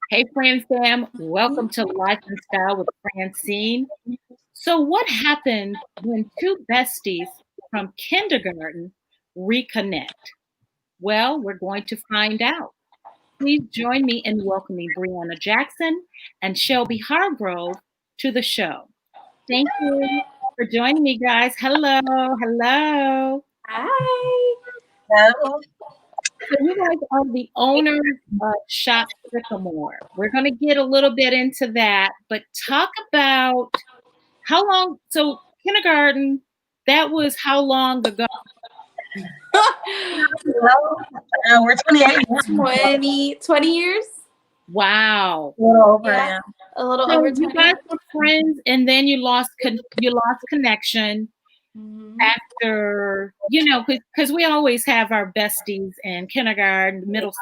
Hey, Fran Fam. Welcome to Life and Style with Francyne. So, what happened when two besties from kindergarten reconnect? Well, we're going to find out. Please join me in welcoming Briana Jackson and Shelby Hargrove to the show. Thank you for joining me, guys. Hello. Hello. Hi. Hello. So you guys are the owners of Shop Sycamore. We're going to get a little bit into that, but talk about how long. So kindergarten, that was how long ago? We're 28. 20 years. Wow. A little over, Yeah. A little So over you 20. guys were friends, and then you lost connection after, because we always have our besties in kindergarten, middle,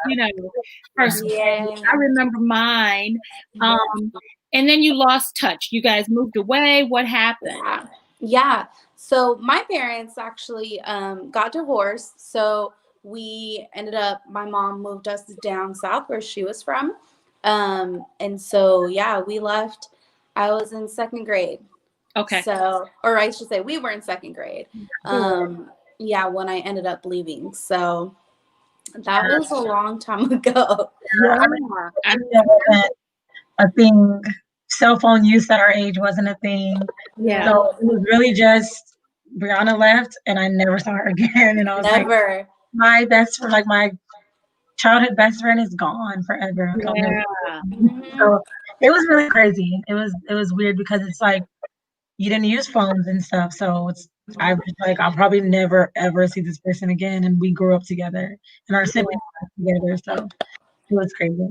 first grade. I remember mine. And then you lost touch. You guys moved away. What happened? Yeah. So my parents actually got divorced. So we ended up, my mom moved us down south where she was from. And so, yeah, we left. I was in second grade. Okay. So, or I should say we were in second grade. Yeah, when I ended up leaving. So that was a long time ago. Yeah. A thing. Cell phone use at our age wasn't a thing. Yeah. So it was really just Briana left and I never saw her again. And I was like, my childhood best friend is gone forever. Yeah. So it was really crazy. It was weird because it's like you didn't use phones and stuff. So I was like, I'll probably never ever see this person again. And we grew up together and our siblings together. So it was crazy.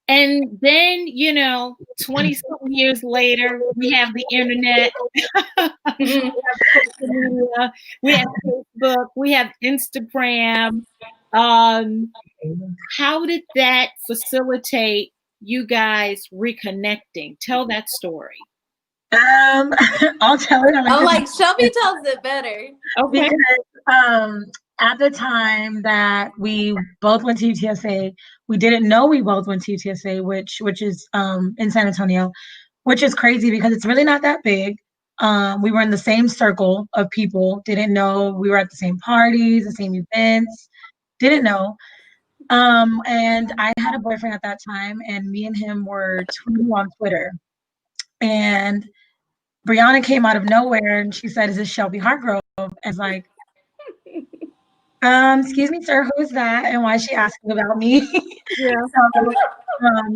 And then, 20 something years later, we have the internet, we have social media, we have Facebook, we have Instagram. How did that facilitate you guys reconnecting? Tell that story. I'll tell it. I'm like, Shelby tells it better. Okay. Because at the time that we both went to UTSA, we didn't know we both went to UTSA, which is in San Antonio, which is crazy because it's really not that big. We were in the same circle of people, didn't know we were at the same parties, the same events, didn't know. And I had a boyfriend at that time, and me and him were tweeting on Twitter. And Briana came out of nowhere and she said, "Is this Shelby Hargrove?" And I was like, excuse me, sir, who is that? And why is she asking about me? Yeah. So,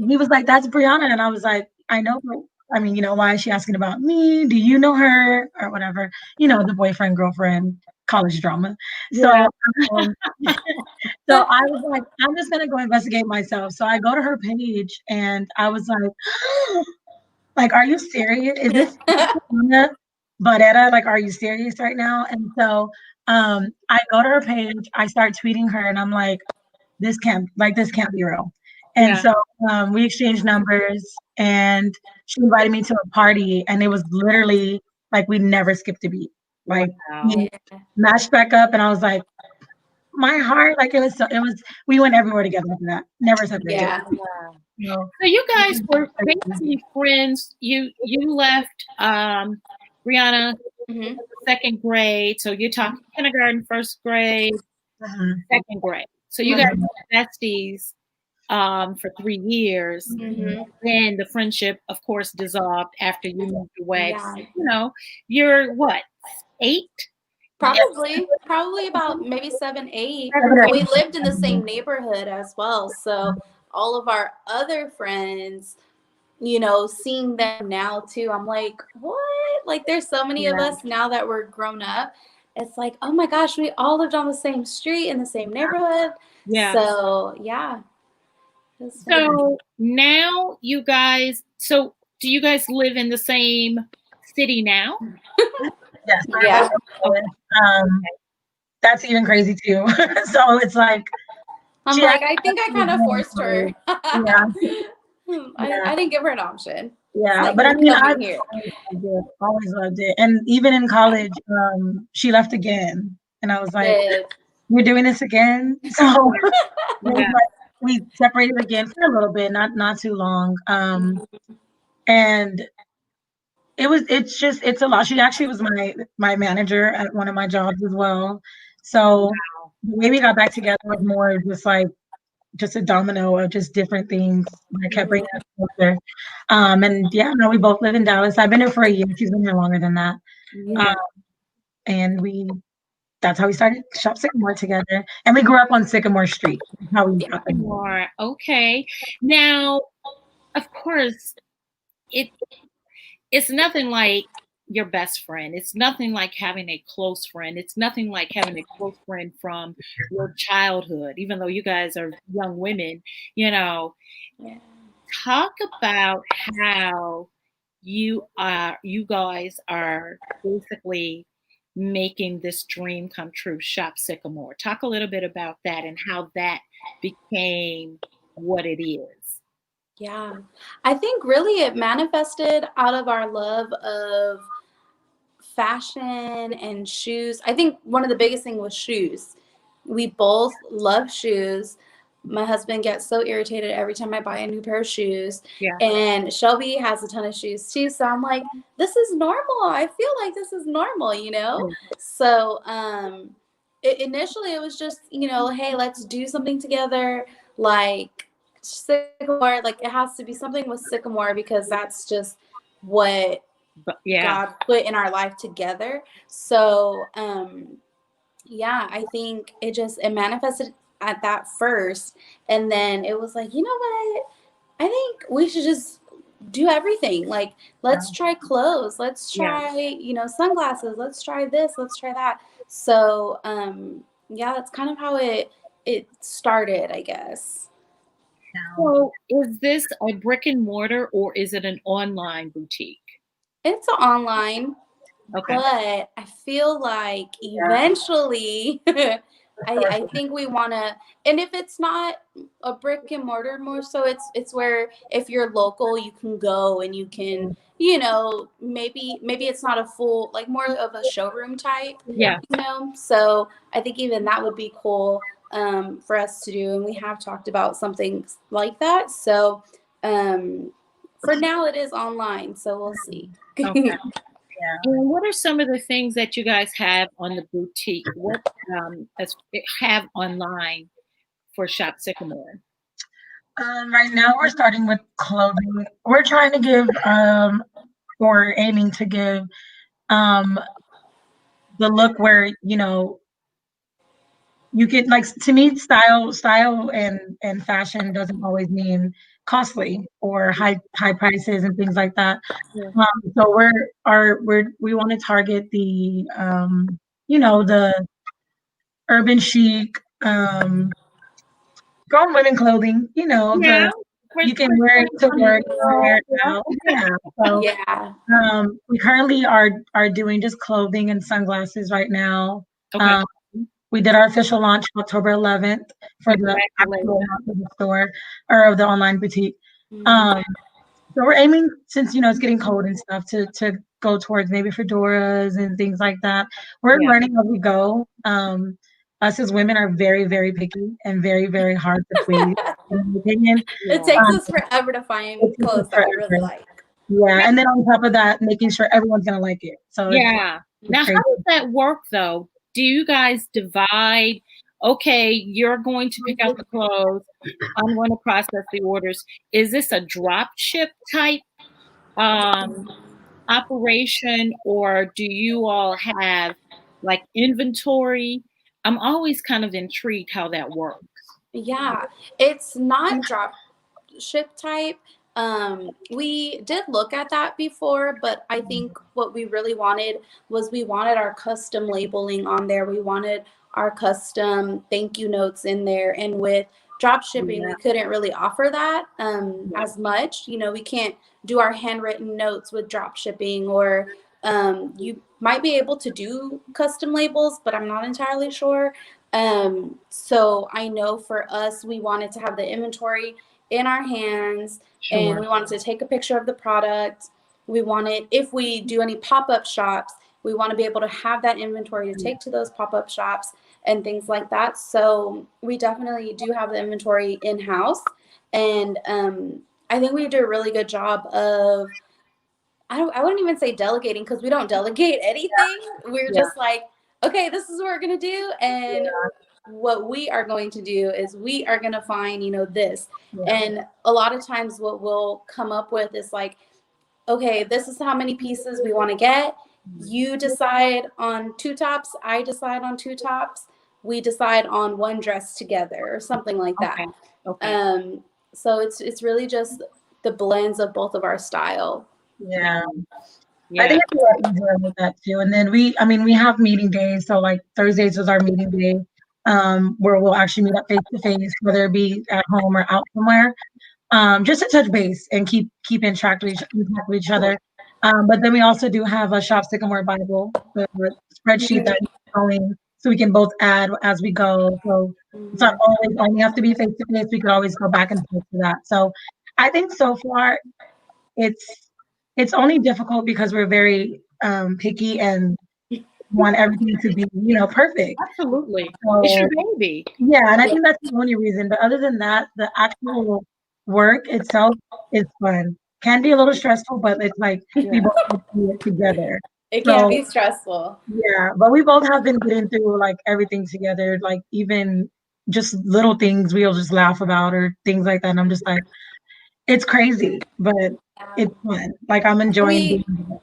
he was like, "That's Briana." And I was like, "I know, but I mean, why is she asking about me? Do you know her?" Or whatever. The boyfriend, girlfriend, college drama. Yeah. So I was like, I'm just gonna go investigate myself. So I go to her page and I was like, are you serious? Is this Barrera? Like, are you serious right now? And so I go to her page, I start tweeting her, and I'm like, this can't be real. And so we exchanged numbers, and she invited me to a party, and it was literally like we never skipped a beat. Like we matched back up, and I was like, my heart, like we went everywhere together after that. Never separated. Yeah. So you guys were basically friends. You left Briana second grade. So you're talking kindergarten, first grade, second grade. So you guys were besties for 3 years. Then the friendship, of course, dissolved after you moved away. Yeah. You're what, 8? Probably about maybe 7, 8. We lived in the same neighborhood as well. So all of our other friends, seeing them now too, I'm like, what? Like there's so many of us now that we're grown up. It's like, oh my gosh, we all lived on the same street in the same neighborhood. Yeah. So yeah. So now you guys, do you guys live in the same city now? Yes. Yeah. That's even crazy too. So it's like, I'm like, I think I kind of forced her. Yeah. I didn't give her an option. Yeah, like, but I mean, I always loved it. And even in college, she left again. And I was like, we're doing this again? So like, we separated again for a little bit, not too long. And it's a lot. She actually was my manager at one of my jobs as well. So Wow. the way we got back together was more just like just a domino of just different things that kept bringing us closer. And yeah, now we both live in Dallas. I've been here for a year. She's been here longer than that. Yeah. And that's how we started Shop Sycamore together. And we grew up on Sycamore Street. That's how we got there. Sycamore. Okay. Now, of course, it's nothing like your best friend. It's nothing like having a close friend. It's nothing like having a close friend from your childhood, even though you guys are young women, you know. Yeah. Talk about how you guys are basically making this dream come true, Shop Sycamore. Talk a little bit about that and how that became what it is. Yeah. I think really it manifested out of our love of fashion and shoes. I think one of the biggest thing was shoes. We both love shoes. My husband gets so irritated every time I buy a new pair of shoes. Yeah. And Shelby has a ton of shoes too. So I'm like, this is normal. I feel like this is normal, you know? So initially it was just, you know, hey, let's do something together. Like Sycamore, like it has to be something with Sycamore because that's just what But yeah. God put in our life together. So yeah, I think it manifested at that first, and then it was like, you know what, I think we should just do everything. Like, let's try clothes, let's try, you know, sunglasses, let's try this, let's try that. So yeah, that's kind of how it started, I guess. So is this a brick and mortar or is it an online boutique? It's online. Okay. But I feel like eventually, I think we want to, and if it's not a brick and mortar, more so it's where if you're local, you can go and you can, you know, maybe it's not a full, like more of a showroom type, Yeah. you know. So I think even that would be cool for us to do, and we have talked about something like that. So for now, it is online, so we'll see. Okay. And what are some of the things that you guys have on the boutique? What have online for Shop Sycamore? Right now we're starting with clothing. We're trying to give or aiming to give the look where, you know, you get, like, to me, style and fashion doesn't always mean costly or high prices and things like that. Yeah. So we want to target the you know, the urban chic grown women clothing, you know, Yeah. you can wear it to work, you can wear it out. Yeah. So Yeah. we currently are doing just clothing and sunglasses right now. Okay. We did our official launch October 11th for the actual launch of the store or of the online boutique. So we're aiming, since, you know, it's getting cold and stuff, to go towards maybe fedoras and things like that. We're learning as we go. Us as women are very, very picky and very, very hard to please, in my opinion. It takes us forever to find clothes that we really like. Yeah, and then on top of that, making sure everyone's gonna like it. So yeah. Now, crazy. how does that work though? Do you guys divide? Okay, you're going to pick out the clothes. I'm going to process the orders. Is this a drop ship type operation, or do you all have like inventory? I'm always kind of intrigued how that works. Yeah, it's not drop ship type. We did look at that before, but I think what we really wanted was we wanted our custom labeling on there. We wanted our custom thank you notes in there. And with drop shipping, we couldn't really offer that as much. You know, we can't do our handwritten notes with drop shipping, or you might be able to do custom labels, but I'm not entirely sure. So I know for us, we wanted to have the inventory in our hands, and we wanted to take a picture of the product. We wanted, if we do any pop-up shops, we want to be able to have that inventory to take to those pop-up shops, and things like that. So we definitely do have the inventory in-house. And I think we do a really good job of, I wouldn't even say delegating, because we don't delegate anything. We're just like, okay, this is what we're going to do. And what we are going to do is we are going to find, this. And a lot of times what we'll come up with is like, okay, this is how many pieces we want to get. You decide on 2 tops. I decide on 2 tops. We decide on 1 dress together, or something like that. Okay. So it's really just the blends of both of our style. Yeah. I think it's a lot easier with that too. And then we have meeting days. So like Thursdays is our meeting day, where we'll actually meet up face to face, whether it be at home or out somewhere, just to touch base and keep in track with each other. But then we also do have a Shop Sycamore Bible, the spreadsheet that we're going, so we can both add as we go. So it's not always only have to be face to face. We could always go back and forth to that. So I think so far it's only difficult because we're very picky and want everything to be, perfect. Absolutely. So, it's your baby. Yeah, and I think that's the only reason. But other than that, the actual work itself is fun. Can be a little stressful, but it's like we both do it together. It can be stressful. Yeah, but we both have been getting through like everything together, like even just little things we'll just laugh about or things like that. And I'm just like, it's crazy, but it's fun. Like I'm enjoying doing it.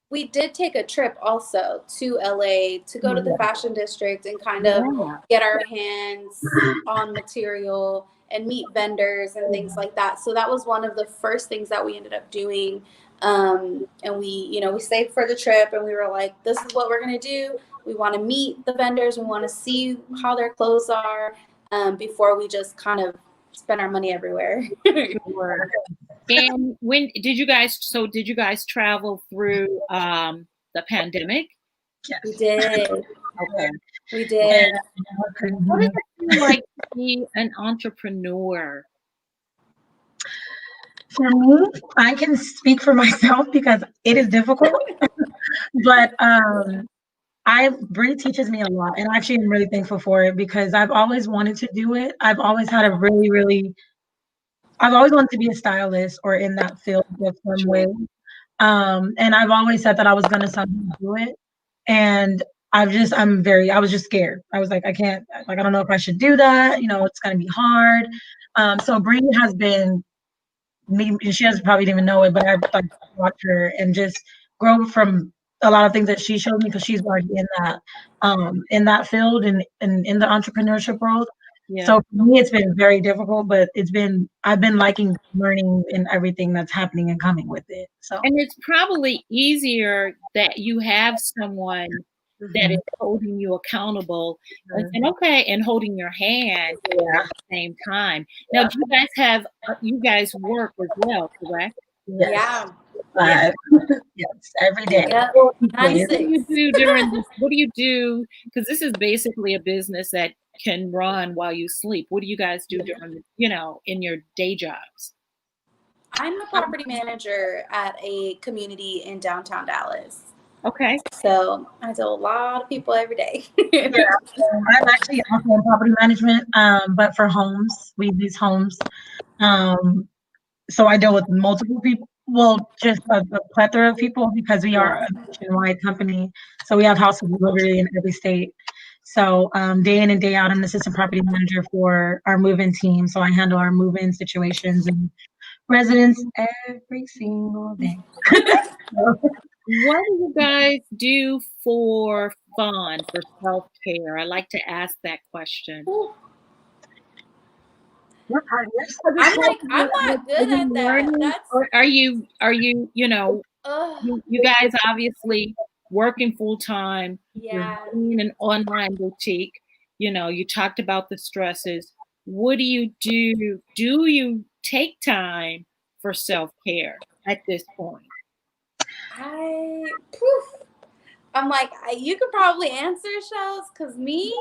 We did take a trip also to LA to go to the fashion district and kind of get our hands on material and meet vendors and things like that. So that was one of the first things that we ended up doing. And we saved for the trip, and we were like, this is what we're going to do. We want to meet the vendors. We want to see how their clothes are, before we just kind of spend our money everywhere. And when did you guys travel through the pandemic? Yes. We did. Okay. We did. What does it feel like to be an entrepreneur? For me, I can speak for myself because it is difficult. But Bree teaches me a lot, and actually I'm really thankful for it because I've always wanted to do it. I've always had a I've always wanted to be a stylist or in that field in some way. And I've always said that I was gonna someday do it. And I was just scared. I was like, I can't, like, I don't know if I should do that. It's gonna be hard. So Bree has been me, she doesn't probably even know it, but I've like watched her and just grow from a lot of things that she showed me because she's already in that field and in the entrepreneurship world. Yeah. So for me, it's been very difficult, but I've been liking learning and everything that's happening and coming with it. So, and it's probably easier that you have someone that is holding you accountable and holding your hand at the same time. Now, do you guys work as well, correct? Yes. Yes, every day. Yeah. What do you do? Because this is basically a business that can run while you sleep. What do you guys do during, in your day jobs? I'm the property manager at a community in downtown Dallas. Okay. So I do a lot of people every day. I'm actually also in property management, but for homes, we lease homes. So I deal with multiple people. Well, just a plethora of people because we are a nationwide company. So we have houses delivery in every state. So day in and day out, I'm the assistant property manager for our move-in team. So I handle our move-in situations and residents every single day. What do you guys do for fun, for self-care? I like to ask that question. I'm not good at that. Or are you, you guys obviously working full time. Yeah. You're in an online boutique. You talked about the stresses. What do you do? Do you take time for self-care at this point? I'm like, you could probably answer, Shells, because me,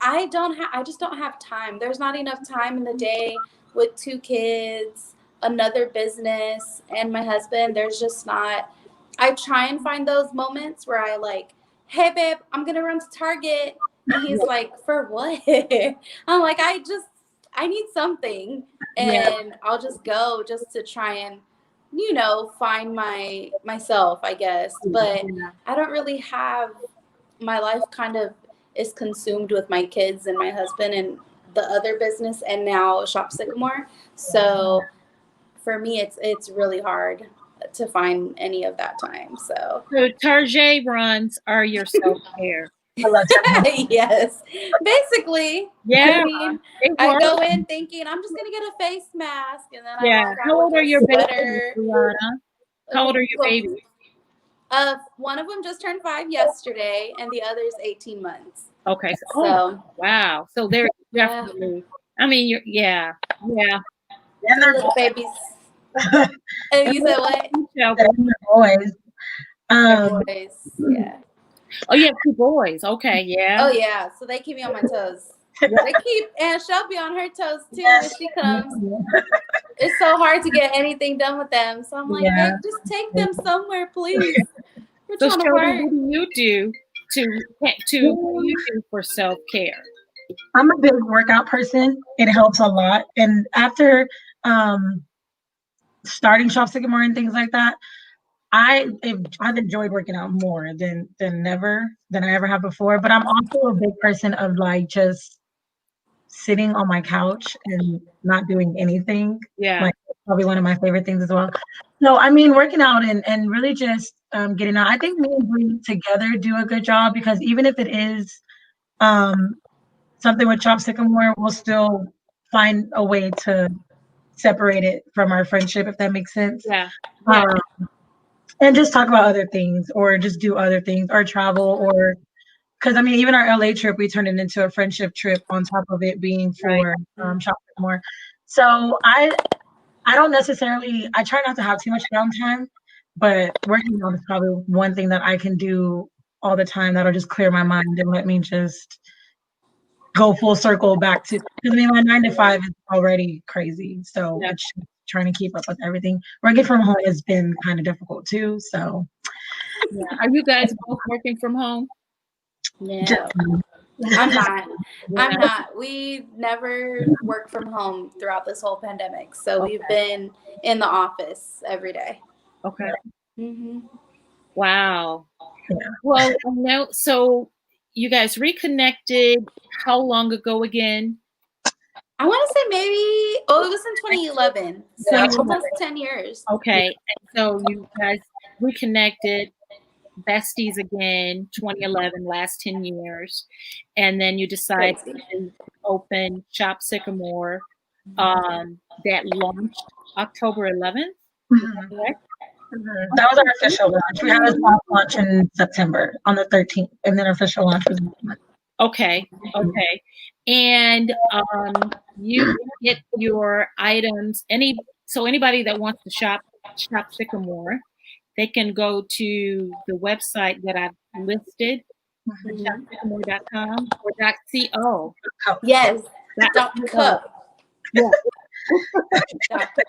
I just don't have time. There's not enough time in the day with 2 kids, another business, and my husband. There's just not. I try and find those moments where I like, hey babe, I'm gonna run to Target. And he's like, for what? I'm like, I need something. And I'll just go just to try and, find myself, I guess. But I don't really have, my life kind of is consumed with my kids and my husband and the other business and now Shop Sycamore. So for me, it's really hard to find any of that time. So Tarjay runs are your self-care. yes, basically. Yeah, I mean, I go in thinking I'm just gonna get a face mask, and then I walk out How old with are a your sweater. babies, Briana? How old are your babies? One of them just turned 5 yesterday, and the other is 18 months. Okay, So wow. So they're definitely. I mean, yeah. And they're little babies. And you said what? they're boys. They're boys. Yeah. Oh, you have 2 boys. Okay, yeah. Oh yeah. So they keep me on my toes. They keep Aunt Shelby on her toes too when she comes. It's so hard to get anything done with them. So I'm like, hey, just take them somewhere, please. We're So trying to Shelby, work. what do you do what do you do for self-care? I'm a big workout person. It helps a lot. And after starting Shop Sycamore and things like that, I've enjoyed working out more than I ever have before. But I'm also a big person of like just sitting on my couch and not doing anything. Yeah. Like probably one of my favorite things as well. So I mean, working out and really just getting out. I think me and Bree together do a good job because even if it is something with Shop Sycamore, we'll still find a way to separate it from our friendship, if that makes sense. Yeah. And just talk about other things or just do other things or travel or because I mean, even our LA trip, we turned it into a friendship trip on top of it being for Shop Sycamore. So I don't necessarily, I try not to have too much downtime, but working out is probably one thing that I can do all the time that'll just clear my mind and let me just go full circle back to, because I mean, my 9 to 5 is already crazy. So it's trying to keep up with everything. Working from home has been kind of difficult too. So, Are you guys both working from home? No, I'm not. I'm not. We never worked from home throughout this whole pandemic. So we've been in the office every day. Okay. Mm-hmm. Wow. Well, no. So you guys reconnected how long ago again? I want to say maybe, it was in 2011. So almost 10 years. Okay. So you guys reconnected, besties again, 2011, last 10 years. And then you decided to open Shop Sycamore that launched October 11th. Correct? That was our official launch. We had a soft launch in September on the 13th, and then our official launch was next month. Okay. And you get your items. Anybody that wants to shop Sycamore, they can go to the website that I've listed, shopsycamore.com or .co. Yes, .co. Yeah.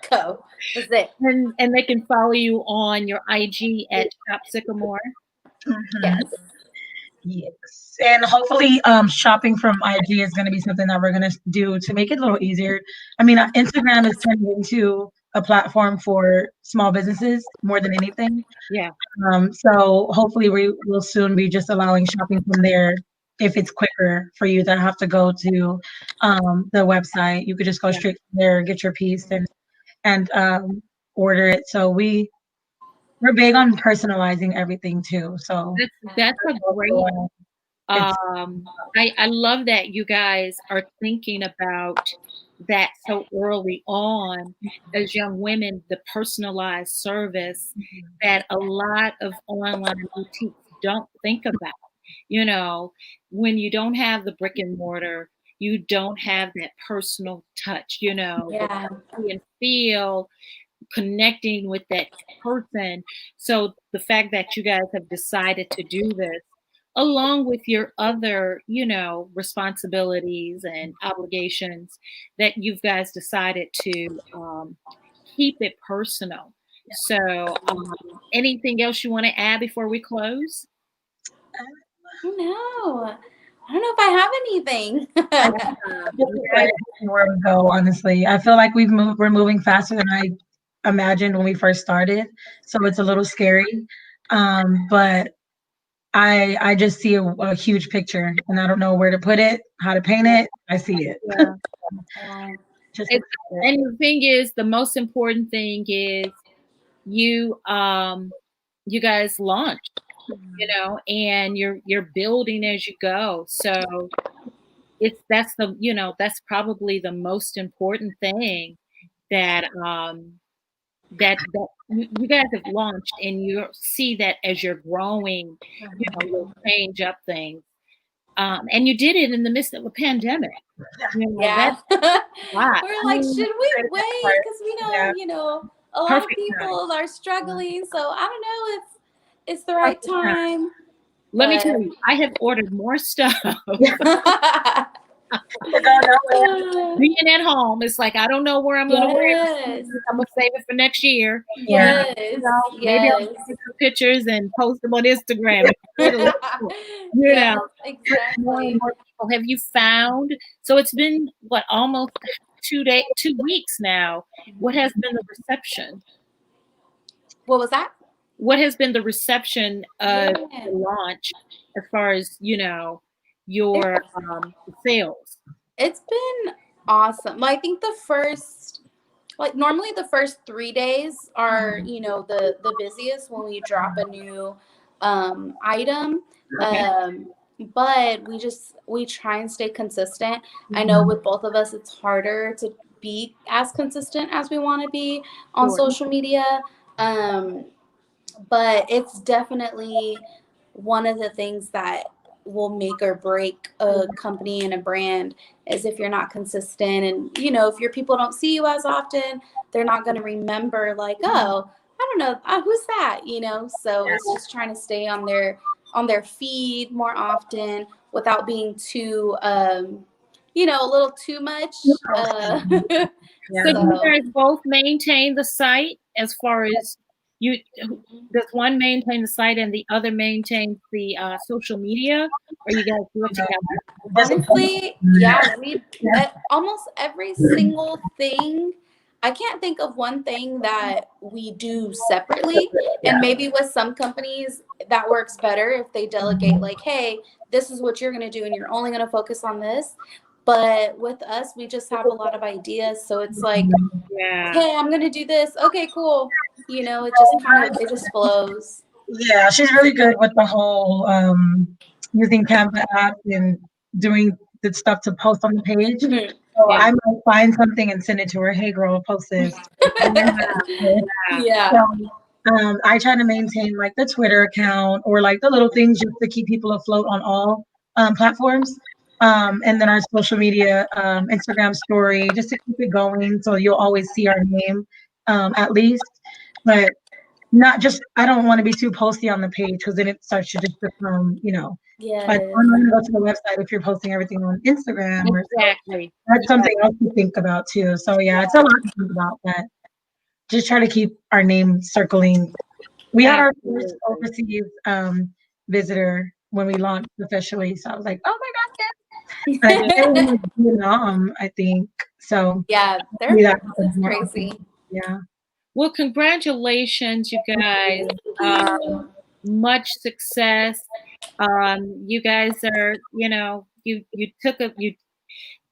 .co. That's it. And they can follow you on your IG at Shop Sycamore. Yes. And hopefully shopping from IG is going to be something that we're going to do to make it a little easier. I mean, Instagram is turning into a platform for small businesses more than anything. Yeah. So hopefully we will soon be just allowing shopping from there. If it's quicker for you to have to go to the website, you could just go straight from there, get your piece and order it. So we're big on personalizing everything too. So that's a great. I love that you guys are thinking about that so early on as young women, the personalized service that a lot of online boutiques don't think about. When you don't have the brick and mortar, you don't have that personal touch, the see and feel, connecting with that person. So the fact that you guys have decided to do this, along with your other, responsibilities and obligations, that you guys decided to keep it personal. So anything else you want to add before we close? No. I don't know if I have anything. Where we go, honestly. I feel like we're moving faster than I imagined when we first started. So it's a little scary. But I just see a huge picture and I don't know where to put it, how to paint it. I see it. Yeah. Just And the thing is, the most important thing is you you guys launched, you know, and you're building as you go. So that's the, you know, that's probably the most important thing that that you guys have launched, and you see that as you're growing, you know, you'll change up things. And you did it in the midst of a pandemic. You know, Yeah. that's a lot. We're like, should we wait? Because we know, a lot of Perfect people are struggling. So I don't know if it's the right time. Let me tell you, I have ordered more stuff. Being at home, it's like I don't know where I'm going to wear it. I'm gonna save it for next year. Yes. You know, maybe I'll take some pictures and post them on Instagram. You know, exactly. more and more people. Have you found? So it's been what, almost 2 weeks now. What has been the reception? What was that? What has been the reception of the launch as far as, you know, your sales? It's been awesome. I think the first, normally the first 3 days are, the busiest when we drop a new item. Okay. But we try and stay consistent. I know with both of us, it's harder to be as consistent as we want to be on social media. But it's definitely one of the things that will make or break a company and a brand is if you're not consistent. And, if your people don't see you as often, they're not going to remember like, oh, I don't know, who's that, So it's just trying to stay on their feed more often without being too, a little too much. So you guys both maintain the site as far as you, does one maintain the site and the other maintains the social media, or you guys do it together? Honestly, yeah, we almost every single thing. I can't think of one thing that we do separately. And maybe with some companies that works better if they delegate like, hey, this is what you're going to do and you're only going to focus on this. But with us, we just have a lot of ideas. So it's like, hey, I'm going to do this. Okay, cool. It just flows. Yeah, she's really good with the whole using Canva app and doing the stuff to post on the page. So I might find something and send it to her. Hey, girl, post this. Yeah. So, I try to maintain like the Twitter account or like the little things just to keep people afloat on all platforms. And then our social media, Instagram story, just to keep it going. So you'll always see our name at least. But not just, I don't want to be too posty on the page because then it starts to just become, like I'm going to go to the website if you're posting everything on Instagram. Exactly. That's something else to think about too. So yeah, it's a lot to think about, but just try to keep our name circling. We had our first overseas visitor when we launched officially. So I was like, oh my God, yes. And I think Vietnam, I think. So yeah, that's crazy. Yeah. Well, congratulations, you guys. Much success. You guys are,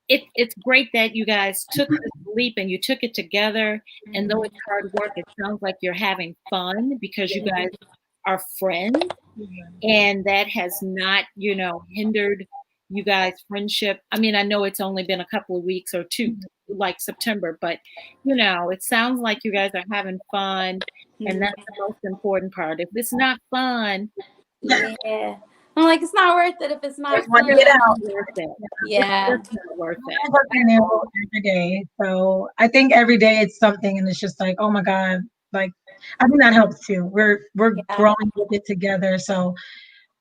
it's great that you guys took this leap and you took it together. And though it's hard work, it sounds like you're having fun because you guys are friends. And that has not, hindered you guys' friendship. I mean, I know it's only been a couple of weeks or two, like September, but it sounds like you guys are having fun, and that's the most important part. If it's not fun, yeah, I'm like, it's not worth it if it's not fun. Get out. Yeah, it's not worth it. Every day. So I think every day it's something, and it's just like, oh my God, like I think that helps too. We're growing with it together. So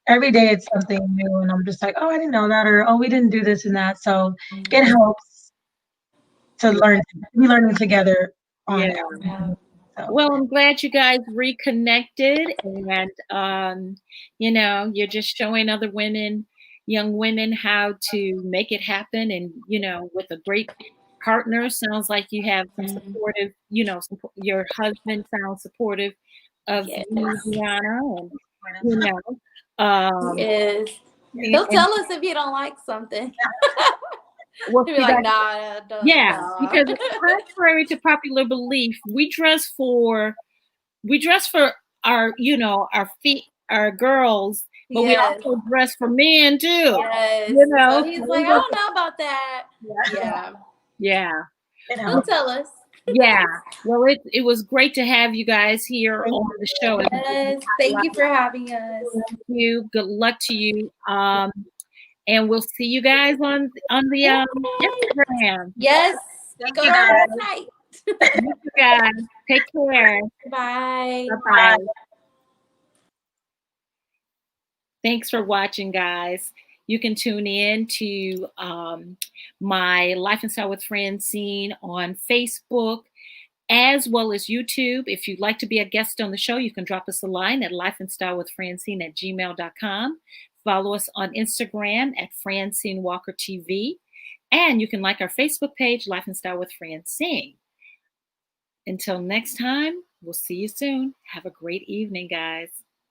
every day it's something new, and I'm just like, oh, I didn't know that, or oh, we didn't do this and that. So it helps to be learning together on it. So. Well, I'm glad you guys reconnected, and you're just showing other women, young women how to make it happen, and with a great partner. Sounds like you have some supportive, your husband sounds supportive of Yes. you, Briana, and you know, Yes. He'll tell us if you don't like something. Well, He'll be like, nah, yeah, because contrary to popular belief, we dress for our, our girls, but we yes. also dress for men too. Yes. So he's like, I don't know about that. Yeah. Yeah. He'll tell us. Yeah. Well, it was great to have you guys here on the show. Yes. Thank you for having us. Thank you. Good luck to you. And we'll see you guys on the Instagram. Yes. Go to the site. Thank you guys. Take care. Bye. Bye-bye. Thanks for watching, guys. You can tune in to my Life and Style with Francyne on Facebook as well as YouTube. If you'd like to be a guest on the show, you can drop us a line at lifeandstylewithfrancine@gmail.com. Follow us on Instagram at Francyne Walker TV. And you can like our Facebook page, Life and Style with Francyne. Until next time, we'll see you soon. Have a great evening, guys.